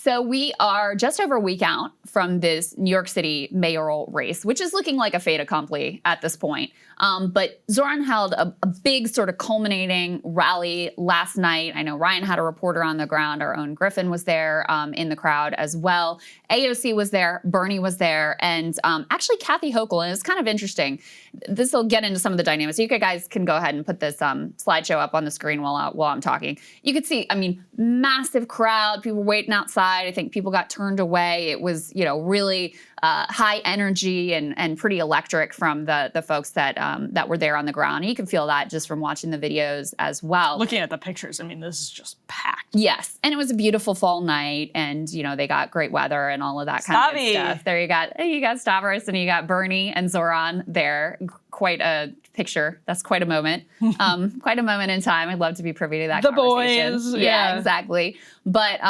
So we are just over a week out from this New York City mayoral race, which is looking like a fait accompli at this point. But Zohran held a big sort of culminating rally last night. I know Ryan had a reporter on the ground. Our own Griffin was there in the crowd as well. AOC was there. Bernie was there. And actually Kathy Hochul, and it's kind of interesting. This will get into some of the dynamics. You guys can go ahead and put this slideshow up on the screen while I'm talking. You could see, I mean, massive crowd, people waiting outside. I think people got turned away. It was, you know, really high energy and pretty electric from the folks that were there on the ground. And you can feel that just from watching the videos as well. Looking at the pictures, I mean, this is just packed. Yes, and it was a beautiful fall night, and you know they got great weather and all of that kind of good stuff. There you got Stavros and you got Bernie and Zohran there. Quite a picture. That's quite a moment. Quite a moment in time. I'd love to be privy to that conversation. Boys. Yeah, exactly. But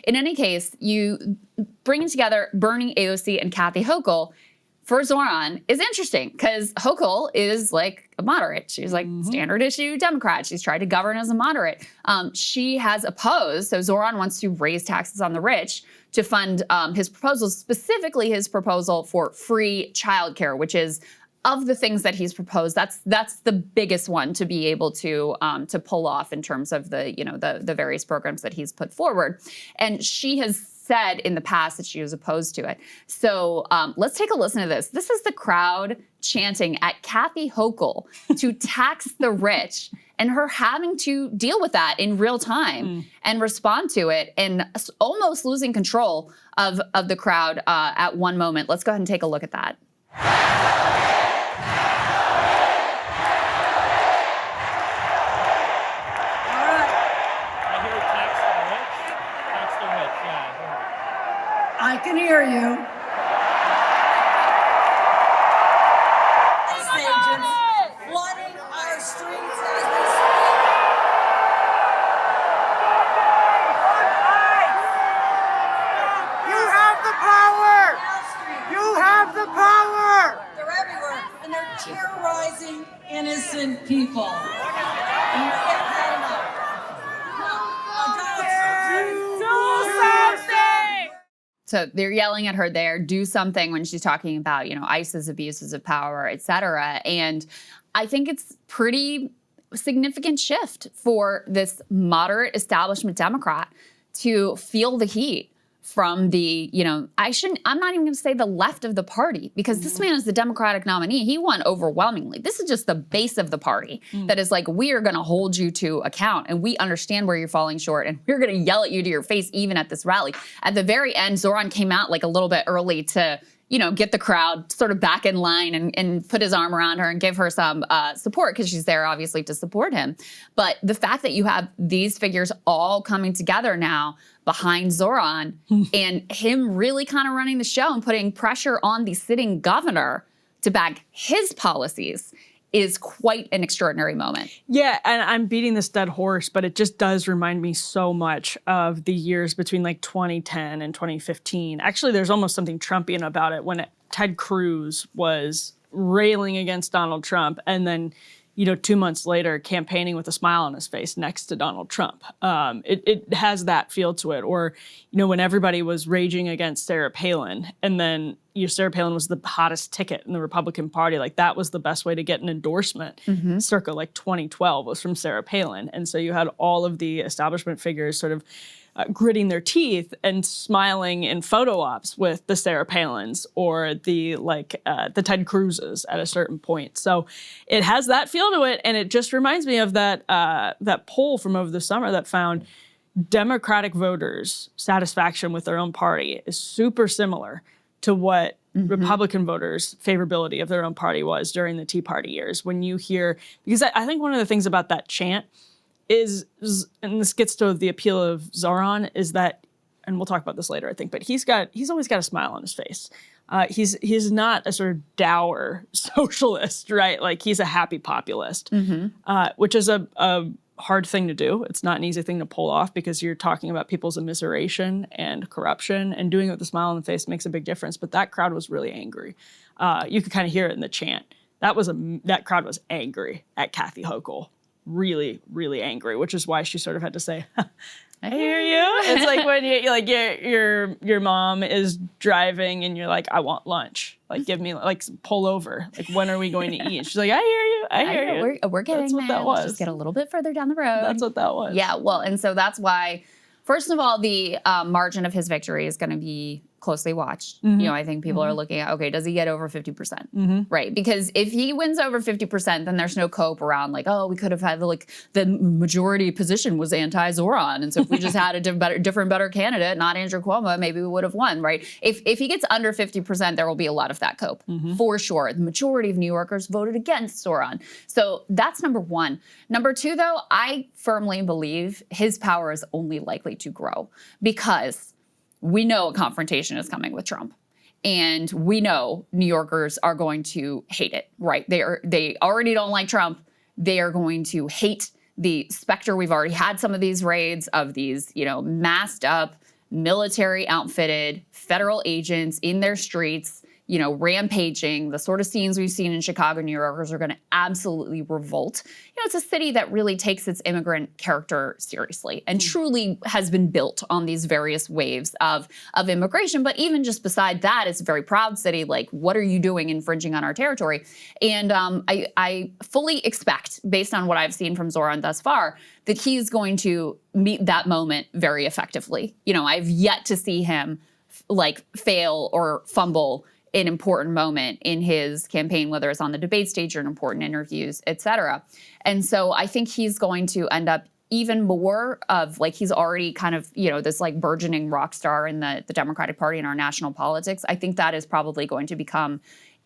in any case, you bringing together Bernie, AOC, and Kathy Hochul for Zohran is interesting because Hochul is like a moderate. She's like standard issue Democrat. She's tried to govern as a moderate. She has opposed, so Zohran wants to raise taxes on the rich to fund his proposals, specifically his proposal for free childcare, which is of the things that he's proposed, that's the biggest one to be able to pull off in terms of the various programs that he's put forward. And she has said in the past that she was opposed to it. So let's take a listen to this. This is the crowd chanting at Kathy Hochul to tax the rich and her having to deal with that in real time and respond to it and almost losing control of the crowd at one moment. Let's go ahead and take a look at that. I can hear you. Flooding our streets as we speak. You have the power! You have the power! They're everywhere, and they're terrorizing innocent people. And we can't have enough. So they're yelling at her there, do something when she's talking about, you know, ISIS abuses of power, et cetera. And I think it's pretty significant shift for this moderate establishment Democrat to feel the heat from the, you know, I'm not even gonna say the left of the party because this man is the Democratic nominee. He won overwhelmingly. This is just the base of the party that is like, we are gonna hold you to account and we understand where you're falling short and we're gonna yell at you to your face even at this rally. At the very end, Zohran came out like a little bit early to, you know, get the crowd sort of back in line and put his arm around her and give her some support because she's there obviously to support him. But the fact that you have these figures all coming together now behind Zohran and him really kind of running the show and putting pressure on the sitting governor to back his policies is quite an extraordinary moment. Yeah, and I'm beating this dead horse, but it just does remind me so much of the years between like 2010 and 2015. Actually, there's almost something Trumpian about it when Ted Cruz was railing against Donald Trump and then, you know, 2 months later campaigning with a smile on his face next to Donald Trump. It has that feel to it. Or, you know, when everybody was raging against Sarah Palin and then Sarah Palin was the hottest ticket in the Republican Party. Like that was the best way to get an endorsement circa like 2012 was from Sarah Palin. And so you had all of the establishment figures sort of gritting their teeth and smiling in photo ops with the Sarah Palins or the Ted Cruzes at a certain point. So it has that feel to it. And it just reminds me of that poll from over the summer that found Democratic voters' satisfaction with their own party is super similar to what Republican voters' favorability of their own party was during the Tea Party years. When you hear, because I think one of the things about that chant is, and this gets to the appeal of Zohran, is that, and we'll talk about this later, I think, but he's always got a smile on his face. He's not a sort of dour socialist, right? Like he's a happy populist, which is a hard thing to do. It's not an easy thing to pull off because you're talking about people's immiseration and corruption, and doing it with a smile on the face makes a big difference. But that crowd was really angry. You could kind of hear it in the chant. That crowd was angry at Kathy Hochul. Really, really angry, which is why she sort of had to say, I hear you. It's like when your mom is driving and you're like, I want lunch. Like, give me, like, pull over. Like, when are we going to eat? She's like, I hear you. I hear you. We're getting That's what there. that Let's was. just get a little bit further down the road. That's what that was. Yeah, well, and so that's why, first of all, the margin of his victory is going to be closely watched. You know, I think people are looking at, okay, does he get over 50%? Right, because if he wins over 50%, then there's no cope around like, oh, we could have had like the majority position was anti-Zohran, and so if we just had a different, better candidate, not Andrew Cuomo, maybe we would have won, right? If he gets under 50%, there will be a lot of that cope, for sure. The majority of New Yorkers voted against Zohran. So that's number one. Number two, though, I firmly believe his power is only likely to grow because we know a confrontation is coming with Trump. And we know New Yorkers are going to hate it, right? They already don't like Trump. They are going to hate the specter. We've already had some of these raids of these, you know, masked up, military outfitted federal agents in their streets, you know, rampaging. The sort of scenes we've seen in Chicago, New Yorkers are going to absolutely revolt. You know, it's a city that really takes its immigrant character seriously and truly has been built on these various waves of immigration. But even just beside that, it's a very proud city. Like, what are you doing infringing on our territory? And I fully expect, based on what I've seen from Zohran thus far, that he's going to meet that moment very effectively. You know, I've yet to see him like fail or fumble an important moment in his campaign, whether it's on the debate stage or in important interviews, et cetera. And so I think he's going to end up even more of like, he's already kind of, you know, this like burgeoning rock star in the Democratic Party and our national politics. I think that is probably going to become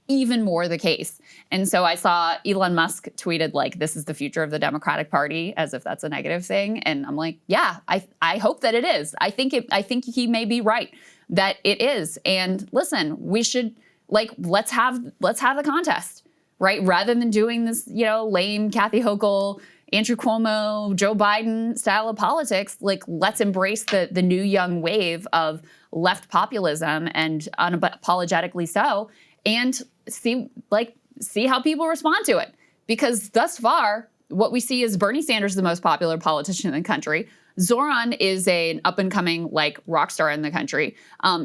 even more the case. And so I saw Elon Musk tweeted like, this is the future of the Democratic Party, as if that's a negative thing. And I'm like, yeah, I hope that it is. I think he may be right that it is. And listen, we should like, let's have the contest, right? Rather than doing this, you know, lame Kathy Hochul, Andrew Cuomo, Joe Biden style of politics, like let's embrace the new young wave of left populism, and unapologetically so, and see how people respond to it. Because thus far, what we see is Bernie Sanders, the most popular politician in the country. Zohran is an up-and-coming like rock star in the country.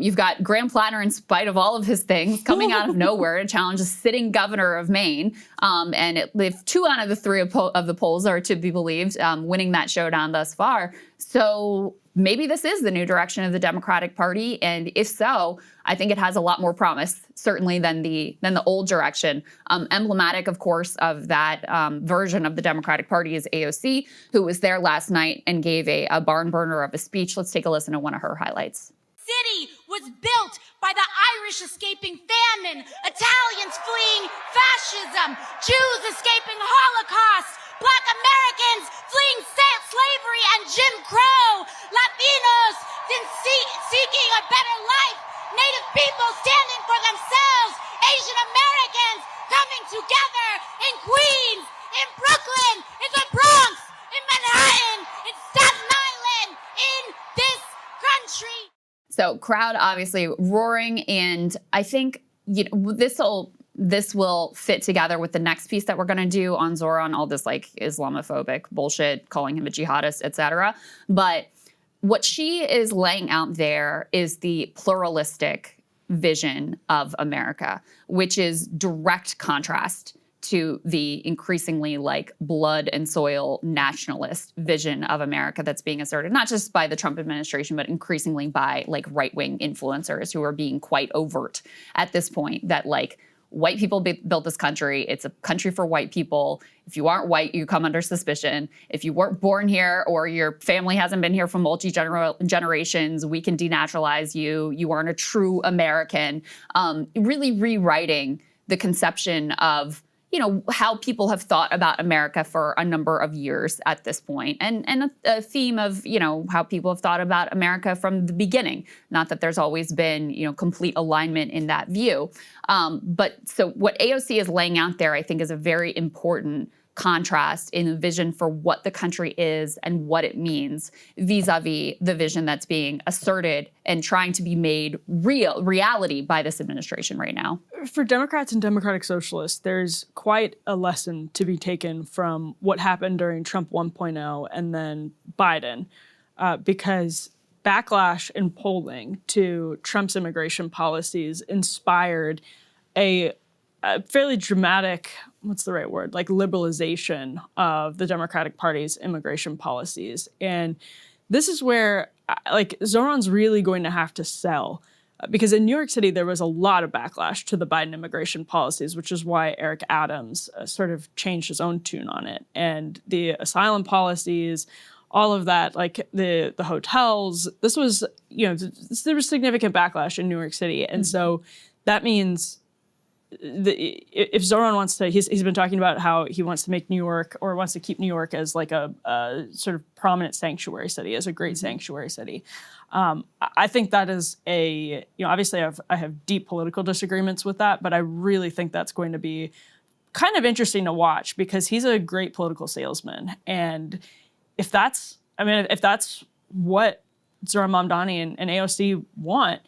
You've got Graham Platter, in spite of all of his things, coming out of nowhere to challenge a sitting governor of Maine. And if 2 out of the 3 of the polls are to be believed, winning that showdown thus far. So maybe this is the new direction of the Democratic Party, and if so, I think it has a lot more promise, certainly than the old direction. Emblematic, of course, of that version of the Democratic Party is AOC, who was there last night and gave a barn burner of a speech. Let's take a listen to one of her highlights. City was built by the Irish escaping famine, Italians fleeing fascism, Jews escaping Holocaust, Black Americans fleeing slavery and Jim Crow, Latinos seeking a better life, Native people standing for themselves, Asian Americans coming together in Queens, in Brooklyn, in the Bronx, in Manhattan, in Staten Island, in this country. So crowd obviously roaring, and I think, you know, this will fit together with the next piece that we're going to do on Zohran, all this like Islamophobic bullshit, calling him a jihadist, etc. But what she is laying out there is the pluralistic vision of America, which is direct contrast to the increasingly like blood and soil nationalist vision of America that's being asserted, not just by the Trump administration, but increasingly by like right-wing influencers who are being quite overt at this point, that like white people built this country. It's a country for white people. If you aren't white, you come under suspicion. If you weren't born here or your family hasn't been here for multi-generations, we can denaturalize you. You aren't a true American. Really rewriting the conception of, you know, how people have thought about America for a number of years at this point, and a theme of, you know, how people have thought about America from the beginning. Not that there's always been, you know, complete alignment in that view. But so what AOC is laying out there, I think, is a very important contrast in the vision for what the country is and what it means vis-a-vis the vision that's being asserted and trying to be made reality by this administration right now. For Democrats and Democratic Socialists, there's quite a lesson to be taken from what happened during Trump 1.0 and then Biden. because backlash in polling to Trump's immigration policies inspired a fairly dramatic, what's the right word, like liberalization of the Democratic Party's immigration policies. And this is where like Zohran's really going to have to sell. Because in New York City, there was a lot of backlash to the Biden immigration policies, which is why Eric Adams sort of changed his own tune on it. And the asylum policies, all of that, like the hotels, this was, there was significant backlash in New York City. And so that means if Zohran wants to, he's been talking about how he wants to make New York, or wants to keep New York as like a sort of prominent sanctuary city, as a great sanctuary city. I think that is obviously I have deep political disagreements with that, but I really think that's going to be kind of interesting to watch because he's a great political salesman. And if that's what Zohran Mamdani and AOC want,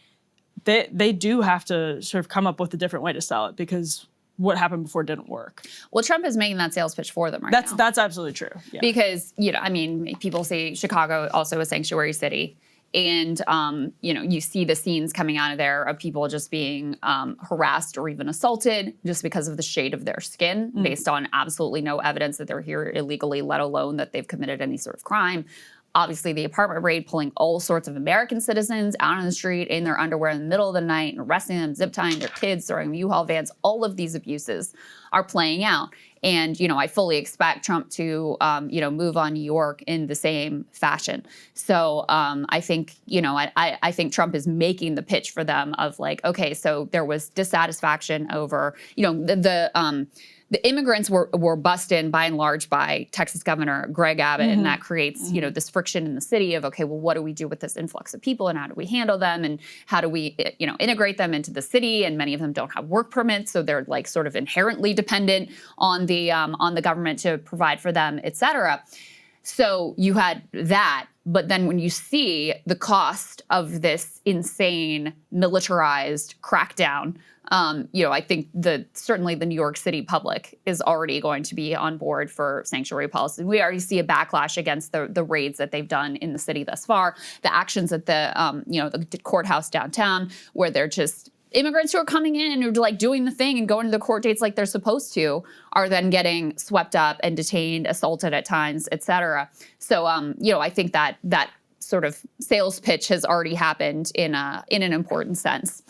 they do have to sort of come up with a different way to sell it because what happened before didn't work. Well, Trump is making that sales pitch for them right now. That's absolutely true. Yeah. Because, people say Chicago also a sanctuary city. And, you see the scenes coming out of there of people just being harassed or even assaulted just because of the shade of their skin based on absolutely no evidence that they're here illegally, let alone that they've committed any sort of crime. Obviously, the apartment raid pulling all sorts of American citizens out on the street in their underwear in the middle of the night and arresting them, zip tying their kids, throwing them U-Haul vans. All of these abuses are playing out. And, I fully expect Trump to, move on New York in the same fashion. So I think, I think Trump is making the pitch for them of like, okay, so there was dissatisfaction over, the immigrants were bussed in by and large by Texas Governor Greg Abbott, and that creates, this friction in the city of, okay, well, what do we do with this influx of people, and how do we handle them, and how do we, integrate them into the city? And many of them don't have work permits, so they're like sort of inherently dependent on the government to provide for them, et cetera. So you had that, but then when you see the cost of this insane militarized crackdown, I think certainly the New York City public is already going to be on board for sanctuary policy. We already see a backlash against the raids that they've done in the city thus far, the actions at the courthouse downtown, where they're just immigrants who are coming in who are like doing the thing and going to the court dates like they're supposed to are then getting swept up and detained, assaulted at times, et cetera. So, I think that sort of sales pitch has already happened in an important sense.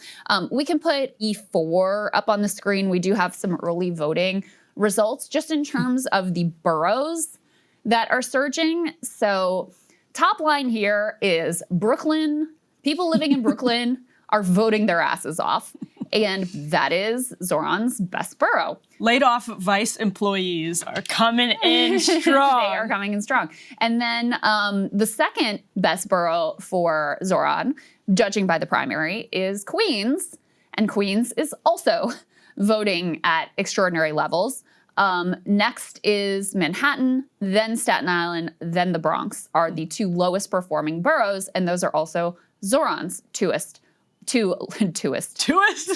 We can put E4 up on the screen. We do have some early voting results just in terms of the boroughs that are surging. So top line here is Brooklyn. People living in Brooklyn are voting their asses off. And that is Zohran's best borough. Laid off Vice employees are coming in strong. They are coming in strong. And then the second best borough for Zohran, judging by the primary, is Queens. And Queens is also voting at extraordinary levels. Next is Manhattan, then Staten Island, then the Bronx are the two lowest performing boroughs. And those are also Zohran's two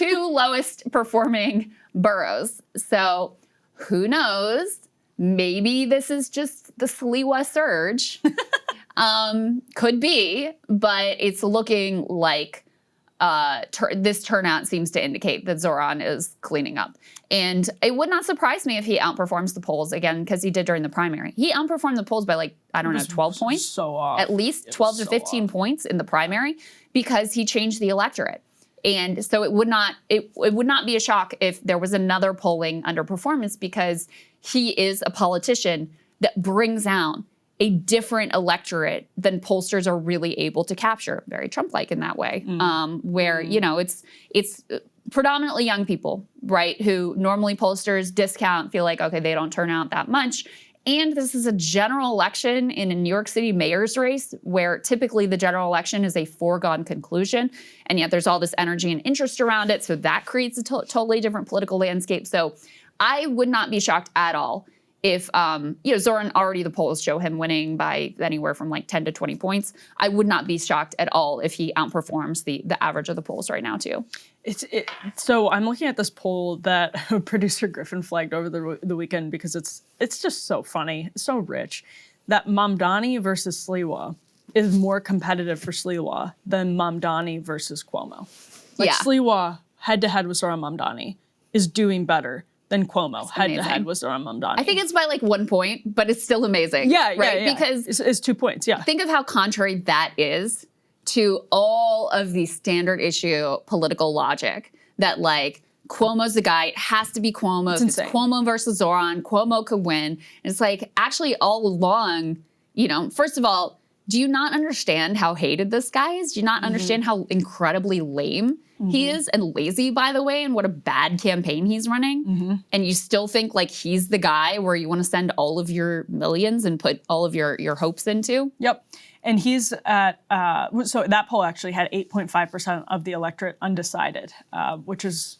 lowest performing boroughs. So who knows? Maybe this is just the Sliwa surge. Could be, but it's looking like this turnout seems to indicate that Zohran is cleaning up. And it would not surprise me if he outperforms the polls again, because he did during the primary. He outperformed the polls by 12 points. So off. At least 12 to 15 points in the primary because he changed the electorate. And so it would not be a shock if there was another polling underperformance, because he is a politician that brings out a different electorate than pollsters are really able to capture. Very Trump-like in that way, where it's predominantly young people, right, who normally pollsters discount, feel like, okay, they don't turn out that much. And this is a general election in a New York City mayor's race where typically the general election is a foregone conclusion. And yet there's all this energy and interest around it. So that creates a totally different political landscape. So I would not be shocked at all if, Zohran, already the polls show him winning by anywhere from 10 to 20 points. I would not be shocked at all if he outperforms the average of the polls right now too. So I'm looking at this poll that producer Griffin flagged over the weekend because it's just so funny, so rich. That Mamdani versus Sliwa is more competitive for Sliwa than Mamdani versus Cuomo. Like Yeah. Sliwa head-to-head with Zohran Mamdani is doing better than Cuomo head-to-head with Zohran Mamdani. I think it's by like 1 point, but it's still amazing. Yeah, right? yeah. Because it's 2 points, yeah. think of how contrary that is to all of the standard issue political logic that like Cuomo's the guy, it has to be Cuomo. It's If it's insane. Cuomo versus Zohran, Cuomo could win. And it's like actually all along, you know, first of all, do you not understand how hated this guy is? Do you not understand how incredibly lame he is and lazy, by the way, and what a bad campaign he's running? And you still think like he's the guy where you want to send all of your millions and put all of your hopes into? Yep. And he's at, so that poll actually had 8.5% of the electorate undecided, which is,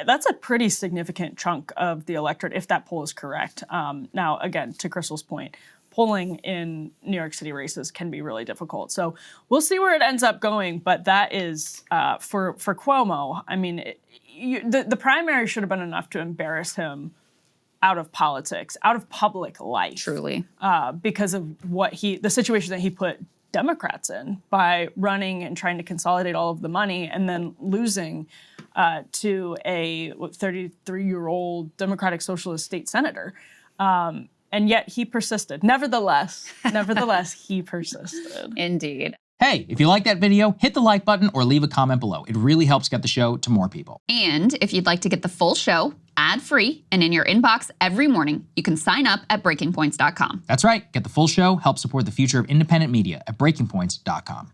that's a pretty significant chunk of the electorate if that poll is correct. Now, again, to Krystal's point, polling in New York City races can be really difficult. So we'll see where it ends up going, but that is, for Cuomo, I mean, the primary should have been enough to embarrass him out of politics, out of public life. Truly. Because of the situation that he put Democrats in by running and trying to consolidate all of the money and then losing to a 33-year-old Democratic Socialist state senator. And yet he persisted. Nevertheless, he persisted. Indeed. Hey, if you like that video, hit the like button or leave a comment below. It really helps get the show to more people. And if you'd like to get the full show ad-free and in your inbox every morning, you can sign up at breakingpoints.com. That's right. Get the full show, help support the future of independent media at breakingpoints.com.